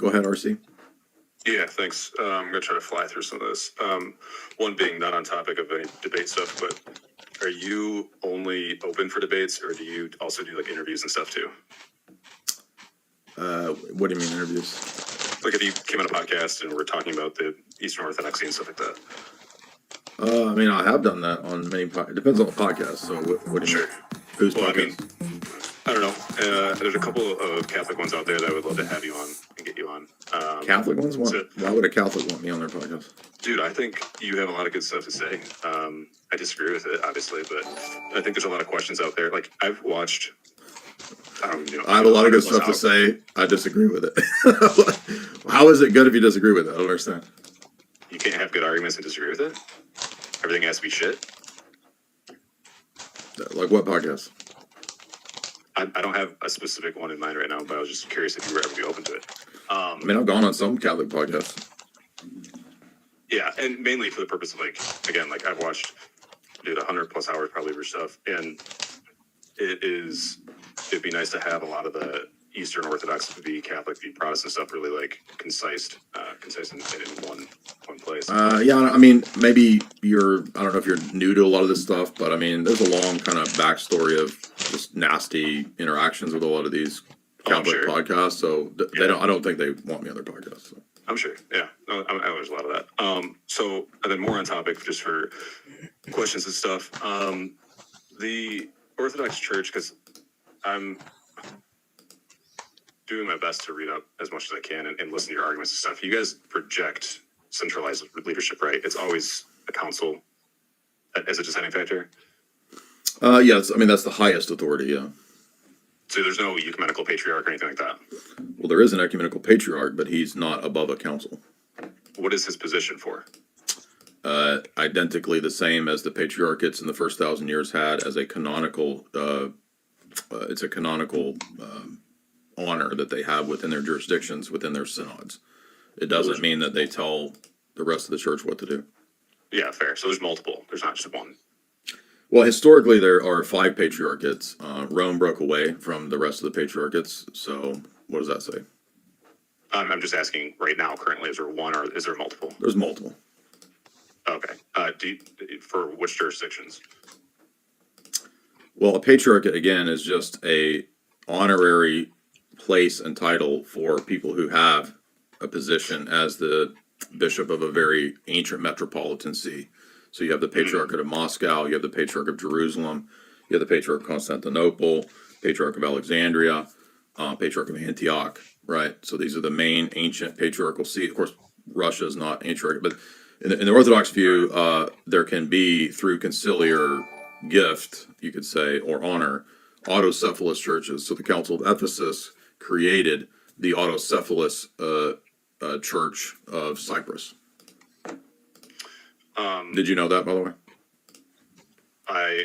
Go ahead, RC. Yeah, thanks. I'm going to try to fly through some of this. One being not on topic of any debate stuff, but are you only open for debates, or do you also do like interviews and stuff too? What do you mean interviews? Like if you came on a podcast and we're talking about the Eastern Orthodoxy and stuff like that. I mean, I have done that on many. It depends on the podcast. So, what do you mean? Whose podcast? I don't know. There's a couple of Catholic ones out there that I would love to have you on and get you on. Catholic ones? Why would a Catholic want me on their podcast? Dude, I think you have a lot of good stuff to say. I disagree with it, obviously, but I think there's a lot of questions out there. Like, I've watched... I have a lot of good stuff to say. I disagree with it. How is it good if you disagree with it? I don't understand. You can't have good arguments and disagree with it? Everything has to be shit? Like what podcast? I don't have a specific one in mind right now, but I was just curious if you were ever be open to it. I mean, I've gone on some Catholic podcasts. Yeah, and mainly for the purpose of, like, again, like, I've watched, 100+ hours probably of your stuff, and it'd be nice to have a lot of the Eastern Orthodox, be Catholic, be Protestant stuff really, like, concise in one place. Yeah, I mean, maybe I don't know if you're new to a lot of this stuff, but I mean, there's a long kind of backstory of just nasty interactions with a lot of these Catholic podcasts, so I don't think they want me on their podcast. So. I'm sure, yeah. I know there's a lot of that. So, and then more on topic, just for questions and stuff. The Orthodox Church, because I'm doing my best to read up as much as I can and listen to your arguments and stuff. You guys project centralized leadership, right? It's always a council as a deciding factor? Yes, I mean, that's the highest authority, yeah. So there's no ecumenical patriarch or anything like that? Well, there is an ecumenical patriarch, but he's not above a council. What is his position for? Identically the same as the patriarchates in the first 1,000 years had as a canonical, it's a canonical honor that they have within their jurisdictions, within their synods. It doesn't mean that they tell the rest of the church what to do. Yeah, fair. So there's multiple. There's not just one. Well, historically, there are 5 patriarchates. Rome broke away from the rest of the patriarchates. So what does that say? I'm just asking right now, currently, is there one or is there multiple? There's multiple. Okay. For which jurisdictions? Well, a patriarchate, again, is just a honorary place and title for people who have a position as the bishop of a very ancient metropolitan see. So you have the Patriarchate of Moscow, you have the Patriarch of Jerusalem, you have the Patriarch of Constantinople, Patriarch of Alexandria, Patriarch of Antioch, right? So these are the main ancient patriarchal seats. Of course, Russia is not ancient, but in the Orthodox view, there can be, through conciliar gift, you could say, or honor, autocephalous churches. So the Council of Ephesus created the autocephalous Church of Cyprus. Did you know that, by the way? I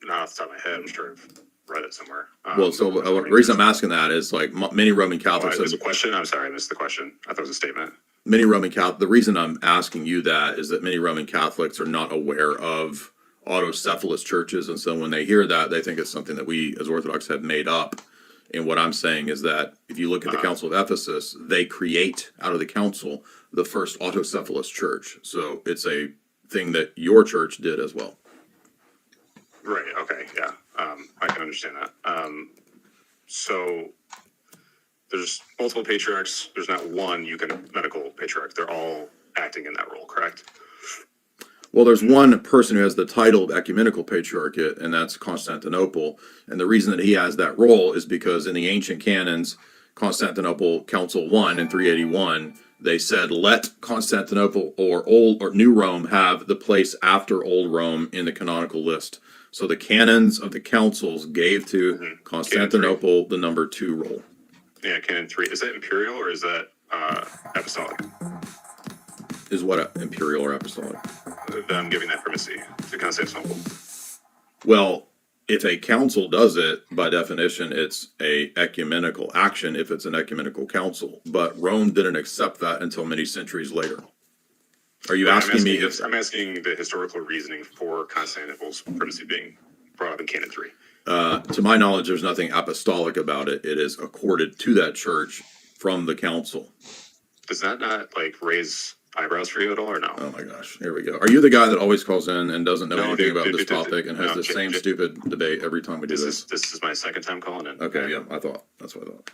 not off the top of my head. I'm sure I've read it somewhere. Well, so the reason I'm asking that is like many Roman Catholics. There's a question. I'm sorry, I missed the question. I thought it was a statement. Many Roman Catholics. The reason I'm asking you that is that many Roman Catholics are not aware of autocephalous churches, and so when they hear that, they think it's something that we as Orthodox have made up. And what I'm saying is that if you look at the Council of Ephesus, they create out of the council the first autocephalous church. So it's a thing that your church did as well. Right. Okay. Yeah. I can understand that. So there's multiple patriarchs. There's not one ecumenical patriarch. They're all acting in that role, correct? Well, there's one person who has the title of ecumenical patriarchate, and that's Constantinople. And the reason that he has that role is because in the ancient canons, Constantinople Council I in 381, they said, let Constantinople or New Rome have the place after Old Rome in the canonical list. So the canons of the councils gave to Constantinople the number 2 role. Yeah, Canon 3. Is that imperial or is that apostolic? Is what, imperial or apostolic? Them giving that primacy to Constantinople. Well, if a council does it, by definition, it's a ecumenical action if it's an ecumenical council. But Rome didn't accept that until many centuries later. Are you asking me? I'm asking the historical reasoning for Constantinople's primacy being brought up in Canon 3. To my knowledge, there's nothing apostolic about it. It is accorded to that church from the council. Does that not like raise eyebrows for you at all, or no? Oh my gosh, here we go. Are you the guy that always calls in and doesn't know No, anything dude, about dude, this dude, dude, topic and has no, the same stupid debate every time we do this? This is my second time calling in. Okay, yeah, I thought. That's what I thought.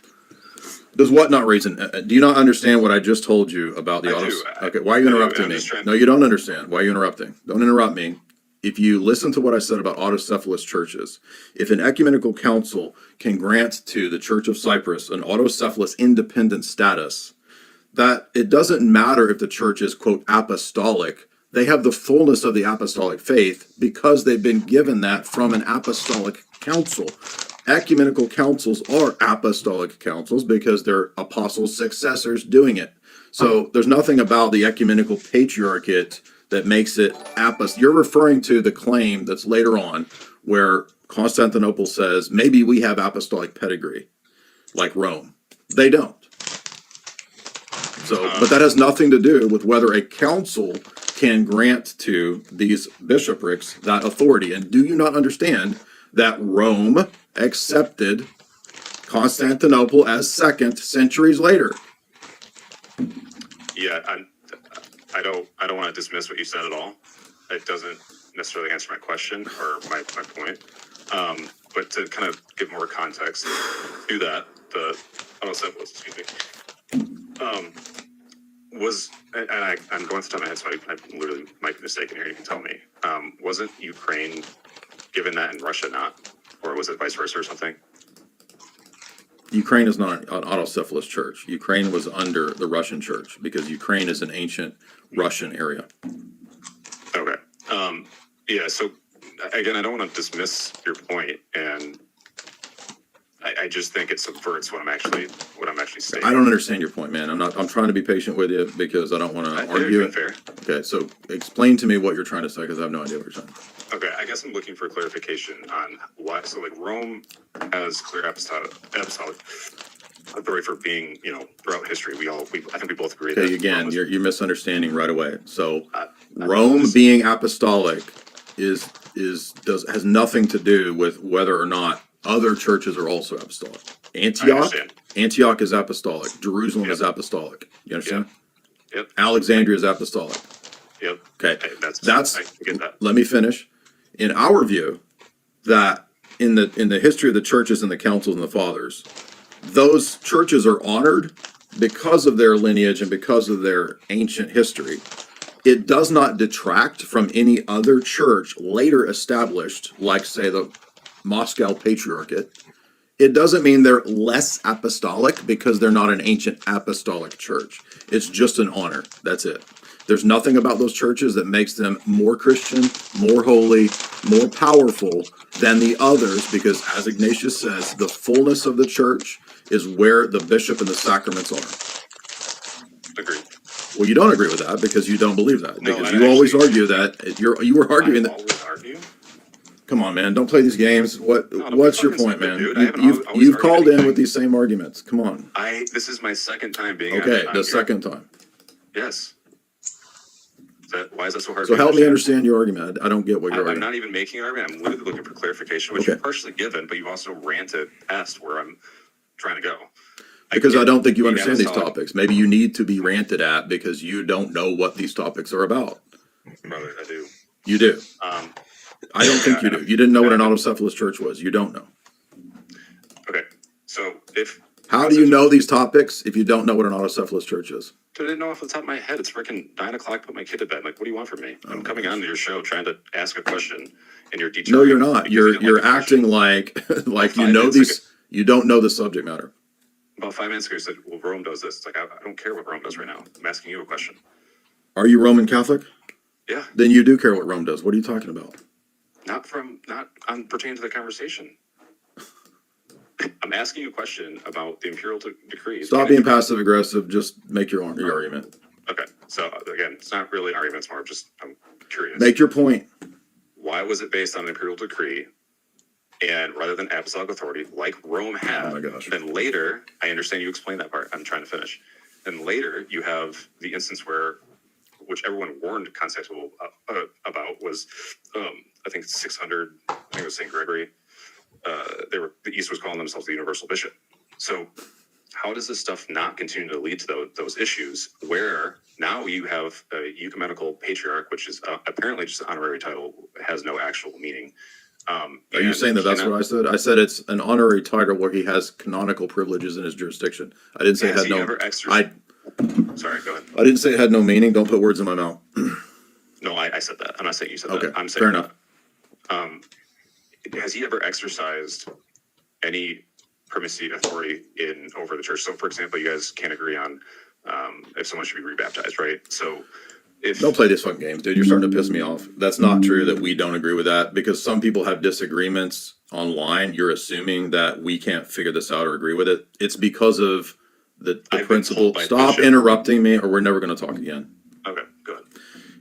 Does what not reason? Do you not understand what I just told you about the I auto? do. Okay, why are you I do, interrupting I'm me? just trying- No, you don't understand. Why are you interrupting? Don't interrupt me. If you listen to what I said about autocephalous churches, if an ecumenical council can grant to the Church of Cyprus an autocephalous independent status, that it doesn't matter if the church is, quote, apostolic. They have the fullness of the apostolic faith because they've been given that from an apostolic council. Ecumenical councils are apostolic councils because they're apostles' successors doing it. So there's nothing about the ecumenical patriarchate that makes it apostolic. You're referring to the claim that's later on where Constantinople says maybe we have apostolic pedigree, like Rome. They don't. So, but that has nothing to do with whether a council can grant to these bishoprics that authority. And do you not understand that Rome accepted Constantinople as second centuries later? Yeah, I don't want to dismiss what you said at all. It doesn't necessarily answer my question or my point. But to kind of give more context to that, the autocephalous, excuse me, I'm going to the top of my head, so I literally might be mistaken here. You can tell me. Wasn't Ukraine given that and Russia not, or was it vice versa or something? Ukraine is not an autocephalous church. Ukraine was under the Russian church because Ukraine is an ancient Russian area. Okay. Yeah. So again, I don't want to dismiss your point, and I just think it subverts what I'm actually saying. I don't understand your point, man. I'm trying to be patient with you because I don't want to argue it. Fair. Okay, so explain to me what you're trying to say because I have no idea what you're saying. Okay, I guess I'm looking for clarification on why. So, like, Rome has clear apostolic authority for being, throughout history. I think we both agree. Okay, that again, you're misunderstanding right away. So, I Rome being apostolic has nothing to do with whether or not other churches are also apostolic. Antioch is apostolic. Jerusalem is apostolic. You understand? Yep. Alexandria is apostolic. Yep. Okay, I get that. Let me finish. In our view, that in the history of the churches and the councils and the fathers, those churches are honored because of their lineage and because of their ancient history. It does not detract from any other church later established, like, say, the Moscow Patriarchate. It doesn't mean they're less apostolic because they're not an ancient apostolic church. It's just an honor. That's it. There's nothing about those churches that makes them more Christian, more holy, more powerful than the others because, as Ignatius says, the fullness of the church is where the bishop and the sacraments are. Agreed. Well, you don't agree with that because you don't believe that. No, because you always argue that you were arguing that. Always argue? Come on, man! Don't play these games. What's your point, man? Dude. You've called in with these same arguments. Come on. This is my second time being Okay, on the here. second time. Yes. Why is that so hard? So help me understand your argument. I don't get what you're I'm arguing. not even making an argument. I'm literally looking for clarification, which you've partially given, but you also ranted past where I'm trying to go. Because I don't think you being understand these apostolic. topics. Maybe you need to be ranted at because you don't know what these topics are about. Brother, I do. You do. I don't think you do. You didn't know what an autocephalous church was. You don't know. Okay, so How do you know these topics if you don't know what an autocephalous church is? I didn't know off the top of my head. It's freaking 9:00. Put my kid to bed. Like, what do you want from me? I'm coming on to your show trying to ask a question, and you're deterring. No, you're not. because you didn't You're like the acting question. like you 5 know minutes these. You don't know the subject matter. About 5 minutes ago, you said, "Well, Rome does this." It's like I don't care what Rome does right now. I'm asking you a question. Are you Roman Catholic? Yeah, Then you do care what Rome does. What are you talking about? not on pertaining to the conversation. I'm asking you a question about the imperial decree. Stop being passive aggressive. Just make your argument. Okay, so again, it's not really an argument. It's more of just I'm curious. Make your point. Why was it based on an imperial decree, and rather than apostolic authority, like Rome had? Oh my gosh. Then later, I understand you explained that part. I'm trying to finish. And later, you have the instance which everyone warned Constantinople about was, I think 600. I think it was Saint Gregory. The East was calling themselves the universal bishop. So how does this stuff not continue to lead to those issues where now you have a ecumenical patriarch, which is apparently just an honorary title, has no actual meaning. Are you saying that that's what I said? I said it's an honorary title where he has canonical privileges in his jurisdiction. I didn't say it had no. Sorry, go ahead. I didn't say it had no meaning. Don't put words in my mouth. No, I said that. I'm not saying you said Okay, that. I'm saying fair enough. Has he ever exercised any primacy authority over the church? So, for example, you guys can't agree on if someone should be rebaptized, right? So, don't play these fucking games, dude. You're starting to piss me off. That's not true that we don't agree with that, because some people have disagreements online. You're assuming that we can't figure this out or agree with it. It's because of the principle. Stop interrupting me, or we're never going to talk again. Okay, go ahead.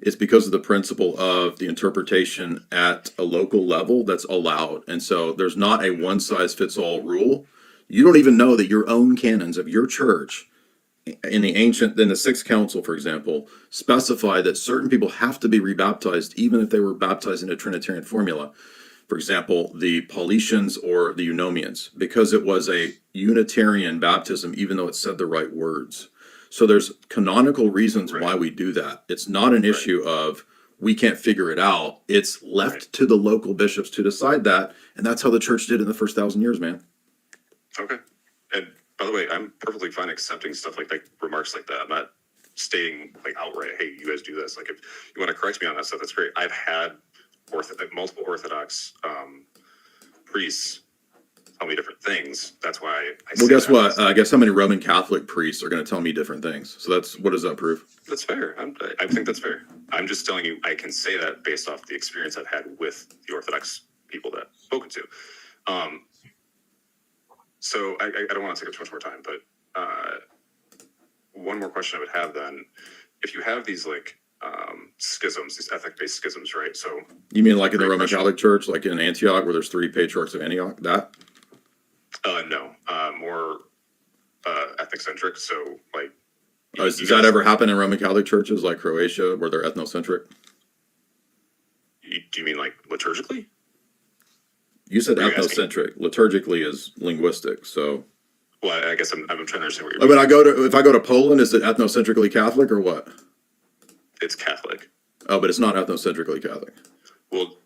It's because of the principle of the interpretation at a local level that's allowed. And so there's not a one size fits all rule. You don't even know that your own canons of your church in the Sixth Council, for example, specify that certain people have to be rebaptized even if they were baptized in a Trinitarian formula. For example, the Paulicians or the Eunomians, because it was a Unitarian baptism, even though it said the right words. So there's canonical reasons why we do that. It's not an issue of we can't figure it out. It's left to the local bishops to decide that. And that's how the church did it in the first 1,000 years, man. Okay. And by the way, I'm perfectly fine accepting stuff like remarks like that. I'm not stating like outright, hey, you guys do this. Like, if you want to correct me on that stuff, that's great. I've had multiple Orthodox priests tell me different things. That's why well, guess what? Guess how many Roman Catholic priests are going to tell me different things. So what does that prove? That's fair. I think that's fair. I'm just telling you, I can say that based off the experience I've had with the Orthodox people that I've spoken to. So I don't want to take up too much more time, but one more question I would have then, if you have these schisms, these ethnic-based schisms, right? So you mean like in the Roman Catholic Church, like in Antioch, where there's 3 patriarchs of Antioch? That? No, more ethnocentric. So does that ever happen in Roman Catholic churches like Croatia, where they're ethnocentric? Do you mean like liturgically? You said ethnocentric. Liturgically is linguistic. So. Well, I guess I'm trying to understand what you're. But if I go to Poland, is it ethnocentrically Catholic or what? It's Catholic. Oh, but it's not ethnocentrically Catholic. Well,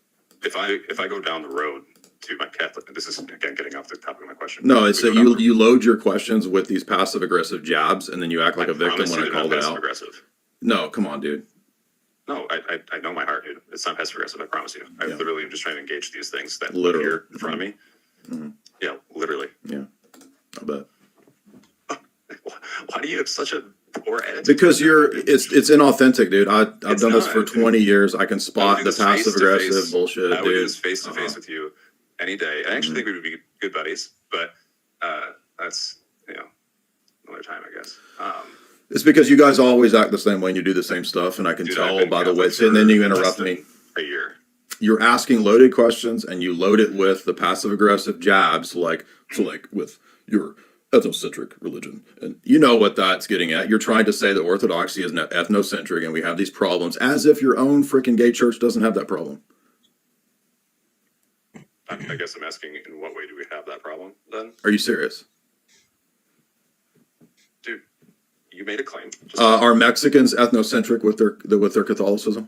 if I go down the road to my Catholic, this is again getting off the topic of my question. No, it's that you load your questions with these passive aggressive jabs, and then you act like a victim when I call it out. Aggressive. No, come on, dude. No, I know my heart, dude. It's not passive aggressive. I promise you. I literally am just trying to engage these things that are here in front of me. Mm-hmm. Yeah, literally. Yeah, I bet. Why do you have such a poor attitude? Because it's inauthentic, dude. I've done this for 20 years. I can spot the passive aggressive bullshit. I would do this face to face with you any day. I actually think we would be good buddies, but that's another time, I guess. It's because you guys always act the same way and you do the same stuff, and I can tell by the way. And then you interrupt me. A year. You're asking loaded questions, and you load it with the passive aggressive jabs, like with your ethnocentric religion, and you know what that's getting at. You're trying to say that Orthodoxy is ethnocentric, and we have these problems, as if your own freaking gay church doesn't have that problem. I guess I'm asking, in what way do we have that problem then? Are you serious? Dude, you made a claim. Are Mexicans ethnocentric with their Catholicism?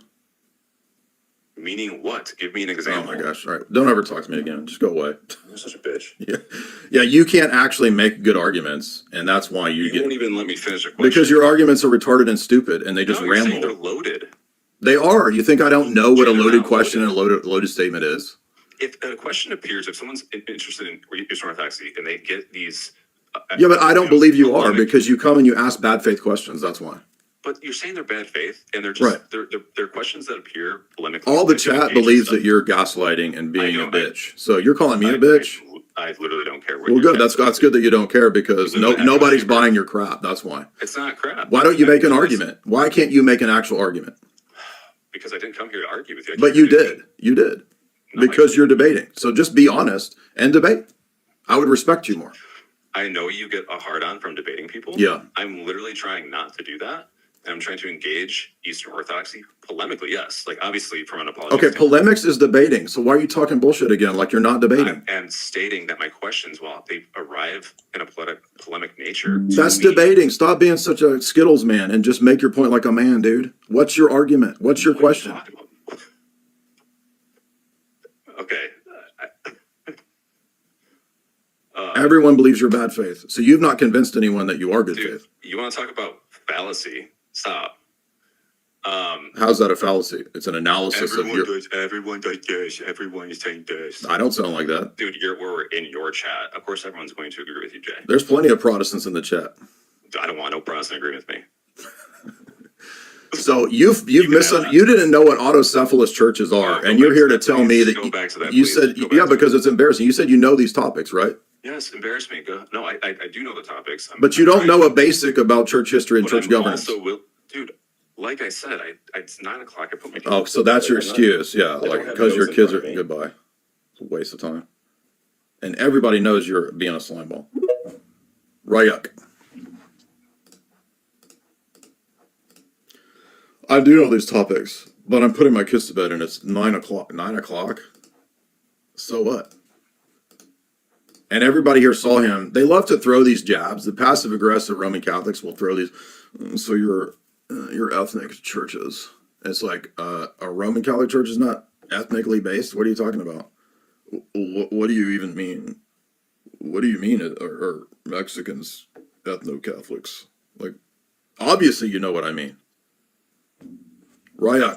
Meaning what? Give me an example. Oh my gosh! All right, don't ever talk to me again. Just go away. You're such a bitch. Yeah. You can't actually make good arguments, and that's why you won't even let me finish a question. Because your arguments are retarded and stupid, and they just ramble. You're saying they're loaded. They are. You think I don't know what a loaded question and a loaded statement is? If a question appears, if someone's interested in Eastern Orthodoxy and they get these. Yeah, but I don't believe you are, because you come and you ask bad faith questions. That's why. But you're saying they're bad faith, and they're just they're questions that appear polemically. All the chat believes that you're gaslighting and being a bitch. So you're calling me a bitch? I literally don't care. Well, good. That's good that you don't care, because nobody's buying your crap. That's why. It's not crap. Why don't you make an argument? Why can't you make an actual argument? Because I didn't come here to argue with you. But you did. You did. Because you're debating. So just be honest and debate. I would respect you more. I know you get a hard on from debating people. Yeah. I'm literally trying not to do that. and I'm trying to engage Eastern Orthodoxy polemically, yes. Like, obviously, from an apology. Okay, polemics is debating. So why are you talking bullshit again? Like you're not debating. I am stating that my questions, while they arrive in a polemic nature. That's debating. Stop being such a Skittles man and just make your point like a man, dude. What's your argument? What's your question? Okay. Everyone believes you're bad faith. So you've not convinced anyone that you are good Dude, faith. you want to talk about fallacy? Stop. How's that a fallacy? It's an analysis of your. Everyone does this. Everyone is saying this. I don't sound like that. Dude, we're in your chat. Of course, everyone's going to agree with you, Jay. There's plenty of Protestants in the chat. I don't want no Protestant agree with me. So you didn't know what autocephalous churches are, and you're here to tell me that you said because it's embarrassing. You said you know these topics, right? Yes, embarrass me. No, I do know the topics. But you don't know a basic about church history and church governance. Dude, like I said, it's 9 o'clock. I put my. Oh, so that's your excuse, yeah? Like because your kids are goodbye. It's a waste of time, and everybody knows you're being a slime ball. Ryuk. I do know these topics, but I'm putting my kids to bed, and it's 9 o'clock. 9 o'clock. So what? And everybody here saw him. They love to throw these jabs. The passive aggressive Roman Catholics will throw these. So your ethnic churches. It's like a Roman Catholic church is not ethnically based. What are you talking about? What do you even mean? What do you mean? Are Mexicans ethno-Catholics? Like, obviously you know what I mean. Right.